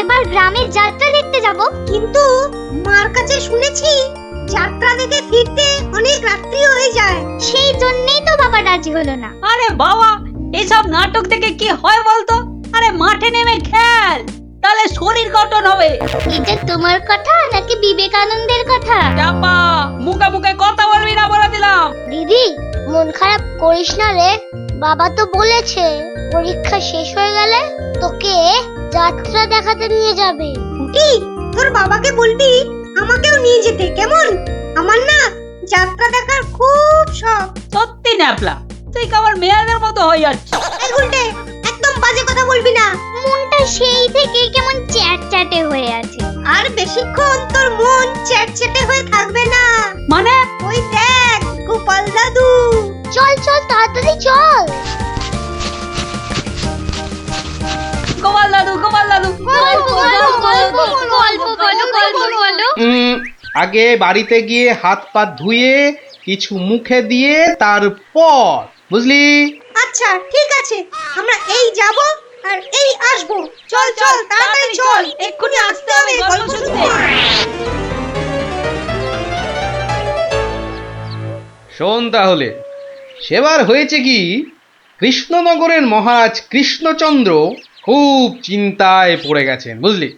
এবার গ্রামের যাত্রা দেখতে যাব। কিন্তু মার কাছে শুনেছি যাত্রা দেখে ফিরতে অনেক রাত্রি হয়ে যায়। সেই জন্যই তো বাবা রাজি হলো না। আরে বাবা, এসব নাটক দেখে কি হয় বলতো? আরে মাঠে নেমে খেল, তাহলে শরীর গঠন হবে। এটা তোমার কথা নাকি বিবেকানন্দের কথা? চাপা, মুখে মুখে কথা বলবি না বলে দিলাম। দিদি, মন খারাপ করিস না রে। বাবা তো বলেছে পরীক্ষা শেষ হয়ে গেলে তোকে যাত্রা দেখাতে নিয়ে যাবে। কুটি, তোর বাবাকে বলবি আমাকেও নিয়ে যেতে, কেমন? আমার না যাত্রা দেখার খুব শখ। সত্যি ন্যাপলা, তুই কেমন মেয়েদের মতো হয়ে যাচ্ছিস। এই গুলটে, একদম বাজে কথা বলবি না। মনটা সেই থেকে কেমন চ্যাটচ্যাটে হয়ে আছে। আর বেশিক্ষণ তোর মন চ্যাটচ্যাটে হয়ে থাকবে না। মানে? ওই দেখ গোপাল দাদু। চল চল তাড়াতাড়ি চল। গোপাল দাদু, গোপাল দাদু, আগে বাড়িতে গিয়ে হাত পা ধুয়ে কিছু মুখে দিয়ে তারপর, বুঝলি? আচ্ছা ঠিক আছে, আমরা এই যাব আর এই আসব। চল চল তাড়াতাড়ি চল, এক্ষুনি আসতে হবে গল্প শুনতে। শোন তাহলে, সেবার হয়েছে কি, কৃষ্ণনগরের মহারাজ কৃষ্ণচন্দ্র খুব চিন্তায় পড়ে গেছেন, বুঝলি?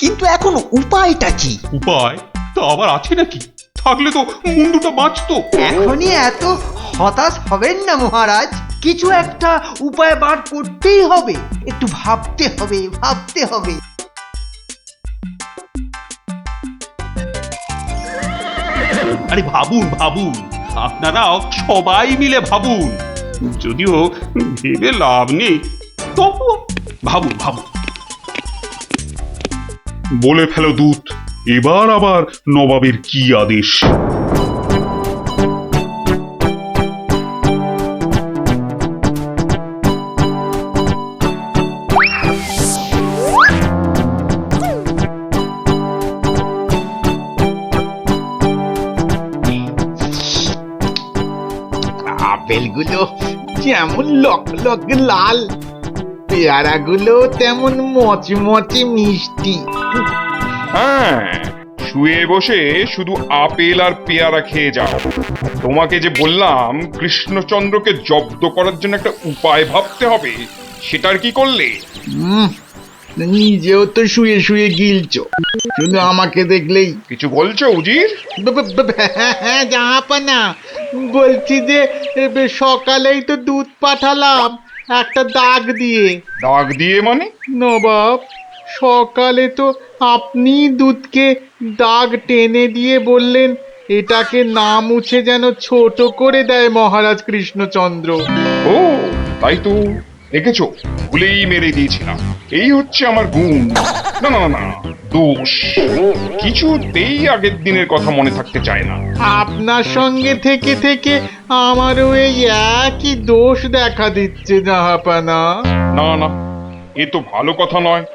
কিন্তু এখন উপায়টা কি? উপায় তা আবার আছে নাকি? থাকলে তো মুন্ডুটা বাঁচতো। এখনই এত হতাশ হবেন না মহারাজ, কিছু একটা উপায় বার করতেই হবে। একটু ভাবতে হবে, ভাবতে হবে। আরে ভাবুন ভাবুন, আপনারাও সবাই মিলে ভাবুন। যদিও ভেবে লাভ নেই, তবু ভাবুন ভাবুন। বলে ফেলো দূত, এবার আবার নবাবের কি আদেশ? আপেলগুলো যেমন লক লক লাল, পেয়ারাগুলো তেমন মচমচে মিষ্টি। হ্যাঁ, শুয়ে বসে শুধু আপেল আর পেয়ারা খেয়ে যাও। তোমাকে যে বললাম কৃষ্ণচন্দ্রকে জব্দ করার জন্য একটা উপায় ভাবতে হবে, সেটার কি করলে? নিজেও তো শুয়ে শুয়ে গিলছো, শুধু আমাকে দেখলেই। কিছু বলছো উজির? হ্যাঁ জাহাপানা, বলছি যে সকালেই তো দুধ পাঠালাম একটা দাগ দিয়ে। দাগ দিয়ে মানে? নবাব, সকালে তো আপনি দুধকে দাগ টেনে দিয়ে বললেন এটাকে না মুছে যেন ছোট করে দেয় মহারাজ কৃষ্ণচন্দ্র। ও তাই তো, দেখেছো, ভুলেই মেরে দিয়েছিলাম। এই হচ্ছে আমার গুণ, না না না দোষ। কিছুতেই আগের দিনের কথা মনে থাকতে চায় না। আপনার সঙ্গে থেকে থেকে আমারও এই একই দোষ দেখা দিচ্ছে জাহাপানা। না না, এ তো ভালো কথা নয়।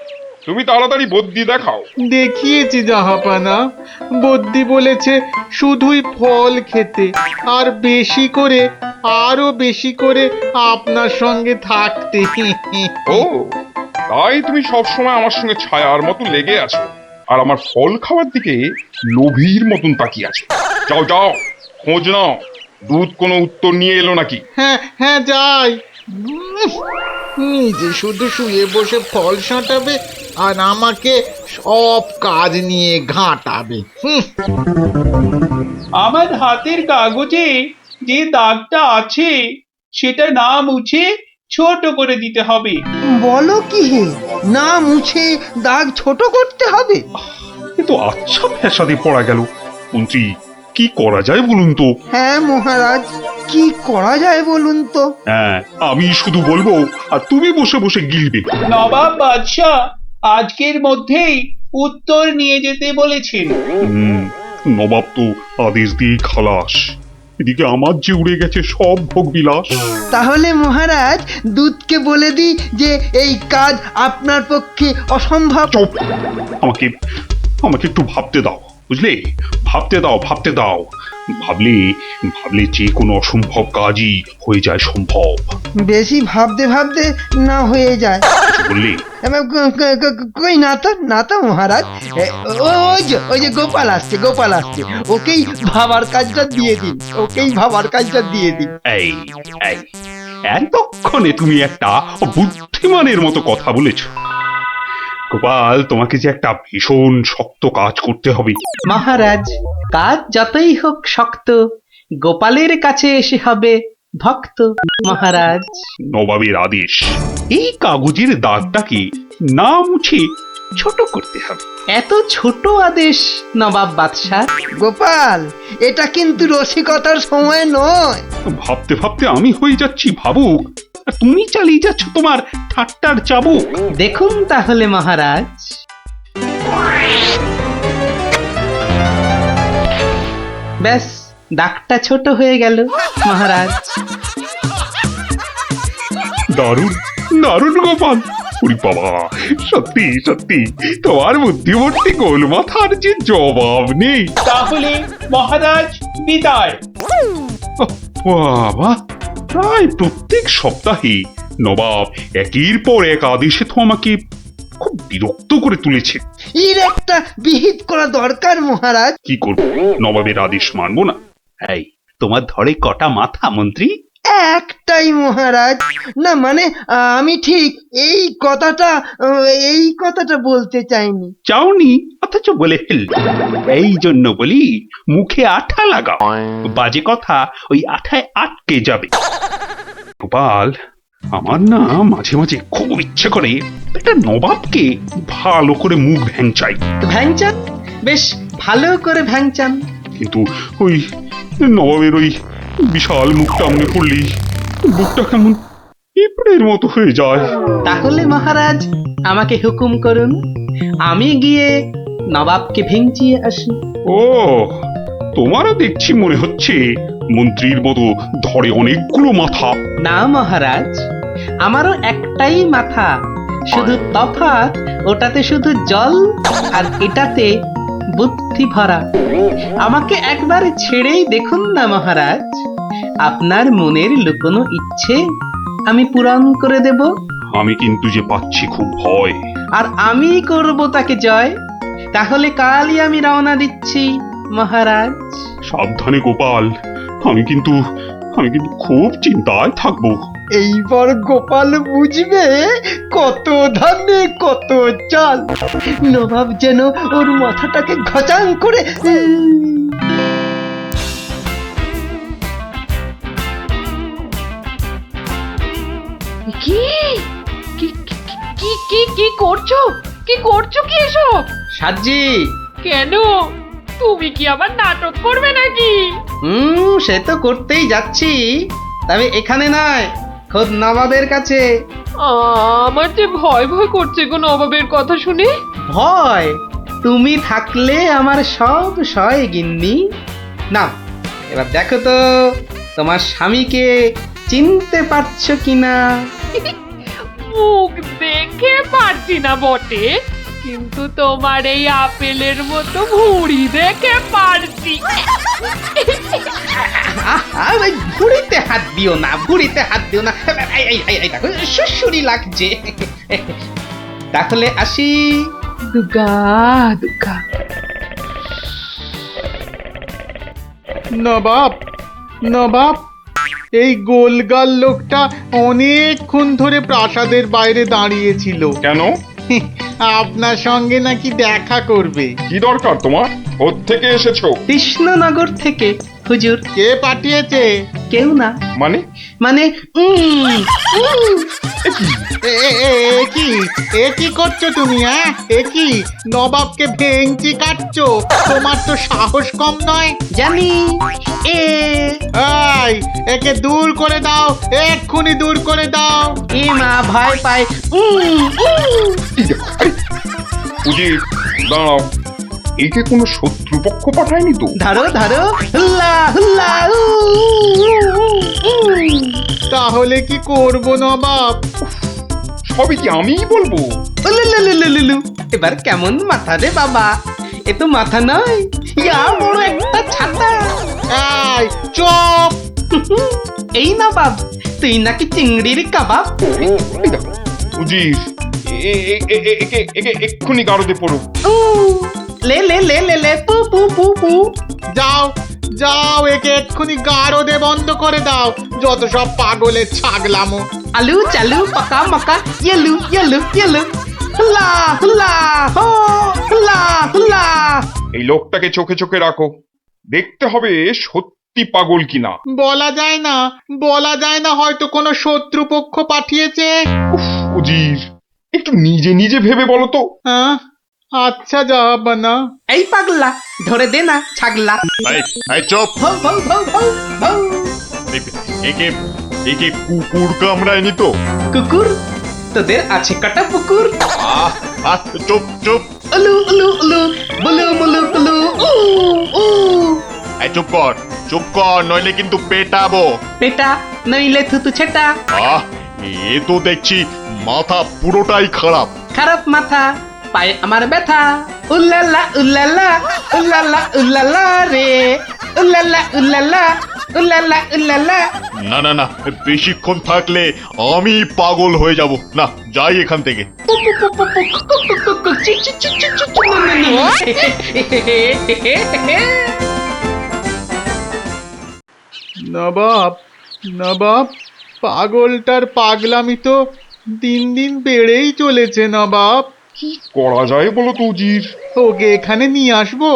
তুমি তাড়াতাড়ি বদ্যি দেখাও। দেখিয়েছি জাহাপানা, বদ্যি বলেছে শুধুই ফল খেতে আর বেশি করে, আরো বেশি করে আপনার সঙ্গে থাকতে। ও তাই তুমি সবসময় আমার সঙ্গে ছায়ার মতো লেগে আছো, আর আমার ফল খাওয়ার দিকে লোভীর মতন তাকিয়ে আছো। যাও যাও, খোঁজ নাও, দুধ কোনো উত্তর নিয়ে এলো নাকি। হ্যাঁ হ্যাঁ যাই। নিজে শুধু শুয়ে বসে ফল সাঁটাবে আর আমাকে সব কাজ নিয়ে ঘাঁটাবে। আমার হাতের কাগজে যে দাগটা আছে সেটা না মুছে ছোট করে দিতে হবে। বলো কি হে, না মুছে দাগ ছোট করতে হবে? এ তো আচ্ছা ফ্যাসাদে পড়া গেল। মন্ত্রী, কি করা যায় বলুন তো? হ্যাঁ মহারাজ, কি করা যায় বলুন তো? হ্যাঁ, আমি শুধু বলবো আর তুমি বসে বসে গিলবে। নবাব বাদশাহ আজকের মধ্যেই উত্তর নিয়ে যেতে বলেছেন। নবাব তো আদেশ দিয়ে খালাস। এদিকে আমার যে উড়ে গেছে সব ভোগবিলাস। তাহলে মহারাজ দুধকে বলে দিই যে এই কাজ আপনার পক্ষে অসম্ভব। চুপ! আমাকে আমাকে একটু ভাবতে দাও, বুঝলে? ভাবতে দাও, ভাবতে দাও। ভাবলে ভাবলে যে কোনো অসম্ভব কাজই হয়ে যায় সম্ভব। বেশি ভাবতে ভাবতে না হয়ে যায়। কিছু বললে? কই না তো মহারাজ। ওই যে গোপাল আসছে, ওকেই ভাবার কাজটা দিয়ে দিন, এই এই এতক্ষণে তুমি একটা বুদ্ধিমানের মতো কথা বলেছ। গোপাল, তোমাকে যে একটা ভীষণ শক্ত কাজ করতে হবে। মহারাজ, কাজ যতই হোক শক্ত, গোপালের কাছে এসে হবে ভক্ত। মহারাজ, নবাবের আদেশ, এই কাগজের দাগটাকে না মুছে ছোট করতে হবে। এত ছোট আদেশ নবাব বাদশাহ? গোপাল, এটা কিন্তু রসিকতার সময় নয়। ভাবতে ভাবতে আমি হয়ে যাচ্ছি ভাবুক, আর তুমি চালিয়ে যাচ্ছ তোমার ঠাট্টার চাবুক। দেখুন তাহলে মহারাজ। ব্যাস, দাগটা ছোট হয়ে গেল মহারাজ। দারুণ দারুণ গোপাল! ওরে বাবা, সত্যি সত্যি তোমার বুদ্ধিমত্তি গোল মাথার যে জবাব নেই। তাহলে মহারাজ বিদায়। বাবা, প্রায় প্রত্যেক সপ্তাহে নবাব একের পর এক আদেশে তো আমাকে খুব বিরক্ত করে তুলেছে। এর একটা বিহিত করা দরকার মহারাজ। কি করব, নবাবের আদেশ মানবো না? এই, তোমার ধরে কটা মাথা মন্ত্রী? একটাই মহারাজ। না মানে আমি ঠিক এই কথাটা বলতে চাইনি। চাওনি অথচ বলে ফেলল। এই জন্য বলি, মুখে আঠা লাগাও, বাজে কথা ওই আঠায় আটকে যাবে। গোপাল, আমার না মাঝে মাঝে খুব ইচ্ছে করে একটা নবাবকে ভালো করে মুখ ভ্যাংচাই। ভ্যাংচান, বেশ ভালো করে ভ্যাংচান। কিন্তু ওই নবাবের ওই বিশাল মুখটা মনে পড়লেই বুকটা কেমন পিঁপড়ের মতো হয়ে যায়। তাহলে মহারাজ আমাকে হুকুম করুন, আমি গিয়ে নবাবকে ভেঙচিয়ে আসি। ও, তোমারও দেখছি মনে হচ্ছে মন্ত্রীর মতো ধরে অনেকগুলো মাথা। না মহারাজ, আমারও একটাই মাথা, শুধু তফাৎ ওটাতে শুধু জল আর এটাতে বুদ্ধি ভরা। আমাকে একবার ছেড়েই দেখুন না মহারাজ, আপনার মনের লুকোনো ইচ্ছে আমি পূরণ করে দেব। আমি কিন্তু যে পাচ্ছি খুব ভয়। আর আমি করব তাকে জয়। তাহলে কালই আমি রওনা দিচ্ছি মহারাজ। সাবধানে গোপাল, আমি কিন্তু খুব চিন্তায় থাকবো। এইবার গোপাল বুঝবে কত ধানে কত চাল। নবাব যেন ওর মাথাটাকে ঘচাং করে কি কি কি কি কি করছো? কি করছো কি এসব? সাজি, কেন? তুমি কি আবার নাটক করবে নাকি? সে তো করতেই যাচ্ছি, তবে এখানে নয়, খোদ নবাবের কাছে। আমার যে ভয় ভয় করছে গো নবাবের কথা শুনে। ভয়? তুমি থাকলে আমার সব সয় গিন্নি। না, এবার দেখো তো তোমার স্বামীকে চিনতে পারছো কিনা। মুখ দেখে পারছি না বটে, কিন্তু তোমার এই আপেলের মতো ভুঁড়ি দেখে পারছি। ভুড়িতে হাত দিও না, ভুড়িতে হাত দিও না। এই দেখো, সুসুরি লাগছে। তাহলে আসি। দুগা দুগা। নবাব, এই গোলগাল লোকটা অনেকক্ষণ ধরে প্রাসাদের বাইরে দাঁড়িয়েছিল। কেন? আপনার সঙ্গে নাকি দেখা করবে। কি দরকার তোমার? কোত্থেকে এসেছো? কৃষ্ণনগর থেকে হুজুর। কে পাঠিয়েছে? কেউ না। মানে? মানে এ কি করছো তুমি? হ্যাঁ, এ কি নবাবকে ভেঙচি কাটছো? তোমার তো সাহস কম নয়। জানি। একে দূর করে দাও, এক্ষুনি দূর করে দাও। এ মা, ভয় পায়। উজির, দাঁড়াও। একে কোনো শত্রু শত্রুপক্ষ পাঠায়নি তো? ধরো ধরো, হুল্লা হুল্লা, উ, উ, উ, উ। তাহলে কি করব নবাব? সবই কি আমিই বলবো? উলুলুলুলুলু। এবার কেমন মাথা রে বাবা, এ তো মাথা নয়, ইয়া বড় একটা ছাতা। এই চুপ! এই না বাব, তুই নাকি চিংড়ির কাবাব। এই দেখো উজির, একে এক্ষুনি গারদে পড়ুক। উ, লে লে লে লে লে, পু পু পু পু। যাও যাও, একে এক্ষুনি গারদে বন্ধ করে দাও। যত সব পাগলের ছাগলামো। আলু চালু পাকা মাকা, ইয়েলু ইয়েলু ইয়েলু, হুল্লা হুল্লা হো, হুল্লা হুল্লা। এই লোকটাকে চোখে চোখে রাখো, দেখতে হবে সত্যি পাগল কিনা। বলা যায় না, বলা যায় না, হয়তো কোনো শত্রুপক্ষ পাঠিয়েছে। উজির, একটু নিজে নিজে ভেবে বলো তো। হ্যাঁ, আচ্ছা জাহাপানা। এই পাগলা, ধরে দে না ছাগলা। চুপ! ভৌ ভৌ ভৌ ভৌ ভৌ। একে একে কুকুর কামড়ায়নি তো? কুকুর, তোদের আছে কাটা পুকুর। আহ আহ, চুপ চুপ! উলু উলু উলু, বুলু মুলু কুলু, উ উ। চুপ কর, নইলে কিন্তু পেটাবো। পেটা নইলে থুতু ছেটা। আহ, এ তো দেখছি মাথা পুরোটাই খারাপ। খারাপ মাথা, পায়ে আমার ব্যথা। উল্লালা উল্লালা, উল্লালা উল্লালা রে, উল্লালা উল্লালা, উল্লালা উল্লালা। না না না, বেশিক্ষণ থাকলে আমি পাগল হয়ে যাব। না, যাই এখান থেকে। নবাব, নবাব, পাগলটার পাগলামি তো দিন দিন বেড়েই চলেছে নবাব। কি করা যায় বলো তো উজির? ওকে এখানে নিয়ে আসবো?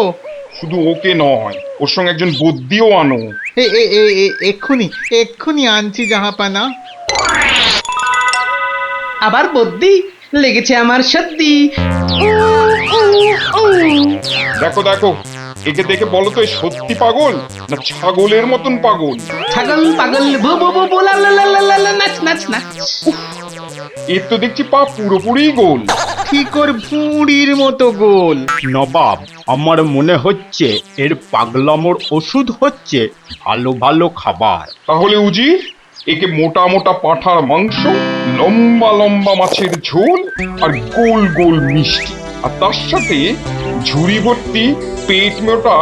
শুধু ওকে নয়, ওর সঙ্গে একজন বদ্যিও আনো। এক্ষুনি এক্ষুনি আনছি জাহাপানা। আবার বদ্যি লেগেছে আমার সর্দি। দেখো দেখো, একে দেখে বলো তো, এ সত্যি পাগল না ছাগলের মতন পাগল? ছাগল পাগল বু বু বু বু, লা লা লা লা লা লা, নাচ নাচ নাচ। এর তো দেখছি পা পুরোপুরি গোল। ঠিক ওর ভুঁড়ির মতো গোল। নবাব, আমার মনে হচ্ছে এর পাগলামোর ওষুধ হচ্ছে ভালো ভালো খাবার। তাহলে উজির, একে মোটা মোটা পাঁঠার মাংস, লম্বা লম্বা মাছের ঝোল, আর গোল গোল মিষ্টি, আর তার সাথে ঝুড়ি ভর্তি পেট মোটা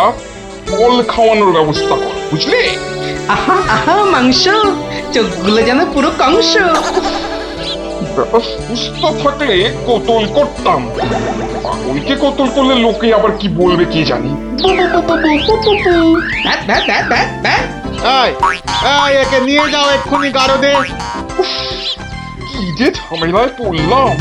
ফল খাওয়ানোর ব্যবস্থা কর, বুঝলে? আহা আহা মাংস, চোখগুলো যেন পুরো কংস। ব্যাপার সুস্থ থাকলে কতল করতাম, পাগলকে কতল করলে লোকে আবার কি বলবে কে জানি। Bat bat bat bat bat. এই একে নিয়ে যাও এক্ষুনি গারদে। কি যে ঝামেলায় পড়লাম।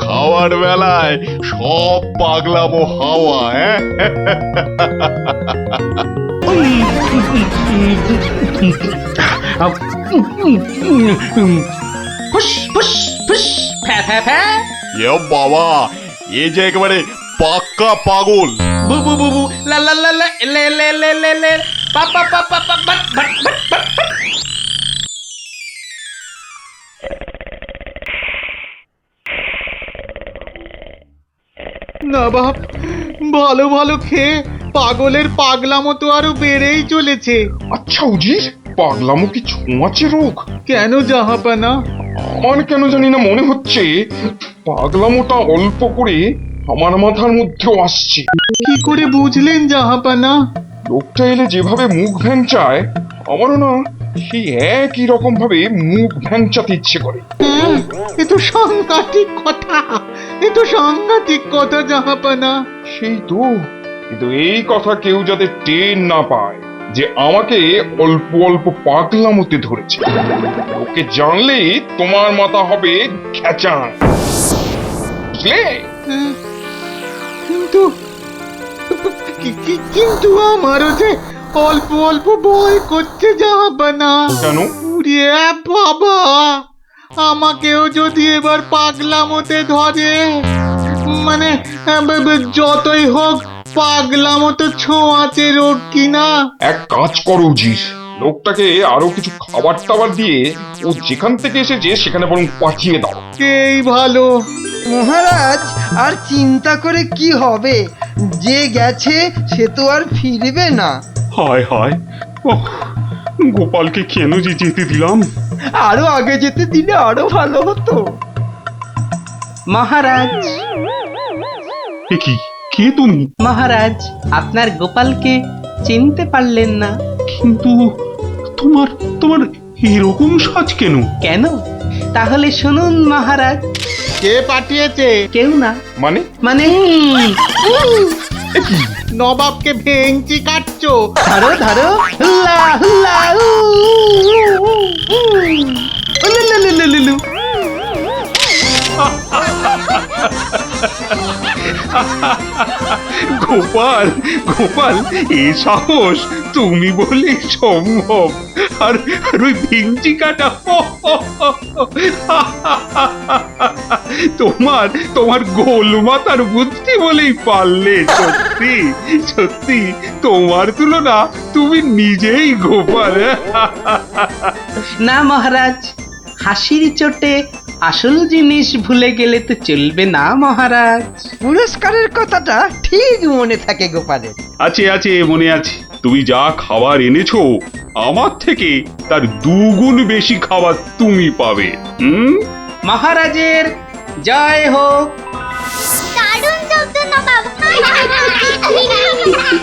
খাওয়ার বেলায় সব পাগলামো হাওয়া। ফুস ফুস ফুস, ফ্যা ফ্যা ফ্যা। এ বাবা, এ যে একেবারে পাক্কা পাগল। বু বু বু বু, লা লা লা লা, লে লে লে লে লে, পা পা পা পা পা, বাট বাট বাট বাট। নবাব, ভালো ভালো খেয়ে পাগলের পাগলামো তো আরো বেড়েই চলেছে। আচ্ছা উজির, পাগলামো কি ছোঁয়াচে রোগ? কেন জাহাপানা? আমার কেন জানি না মনে হচ্ছে পাগলামোটা অল্প করে আমার মাথার মধ্যেও আসছে। কি করে বুঝলেন জাহাপানা? লোকটা এলে যেভাবে মুখ ভ্যাংচায়, আমারও না সেই একই রকম ভাবে মুখ ভ্যাংচাতে ইচ্ছে করে। হ্যাঁ, এ তো সাংঘাতিক কথা, এ তো সাংঘাতিক কথা জাহাপানা। সেই তো, কিন্তু এই কথা কেউ যাতে টের না পায় যে আমাকে অল্প অল্প পাগলামোতে ধরেছে। ওকে জানলেই তোমার মাথা হবে খেচান, বুঝলে? হ্যাঁ, কিন্তু কিন্তু আমারও যে অল্প অল্প ভয় করছে জাহাপানা। কেন? উড়িয়ে বাবা, আমাকেও যদি এবার পাগলামোতে ধরে, মানে যতই হোক পাগলামো তো ছোঁয়াচে রোগ কিনা। এক কাজ করো উজির, লোকটাকে আরো কিছু খাবার টাবার দিয়ে ও যেখান থেকে এসেছে সেখানে বরং পাঠিয়ে দাও। এই ভালো। মহারাজ আর চিন্তা করে কি হবে, যে গেছে সে তো আর ফিরবে না। হায় হায়, ওহ, গোপালকে কেন যে যেতে দিলাম। আরো আগে যেতে দিলে আরো ভালো হতো। মহারাজ, এ কি, কে তুমি? মহারাজ, আপনার গোপালকে চিনতে পারলেন না? কিন্তু তোমার তোমার এরকম সাজ কেন? কেন? তাহলে শুনুন মহারাজ। কে পাঠিয়েছে? কেউ না। মানে? মানে নবাবকে ভেঙচি কাটছো? ধরো ধরো, হুল্লা হুল্লা, উ, উ, উ, উ, উলুলুলুলুলু। গোপাল, গোপাল, এ সাহস তুমি বলে সম্ভব। আর আর ওই ভিঞ্চি কাটা, তোমার তোমার গোল মাথার বুদ্ধি বলেই পারলে। সত্যি সত্যি তোমার তুলনা তুমি নিজেই গোপাল। না মহারাজ, হাসির চোটে আসল জিনিস ভুলে গেলে তো চলবে না মহারাজ। পুরস্কারের কথাটা ঠিক মনে থাকে গোপালের। আছে আছে, মনে আছে। তুমি যা খাবার এনেছো আমার থেকে তার 2 গুণ বেশি খাবার তুমি পাবে। মহারাজের জয় হোক। দারুণ শব্দ নবাব। সত্যি দারুণ শব্দ।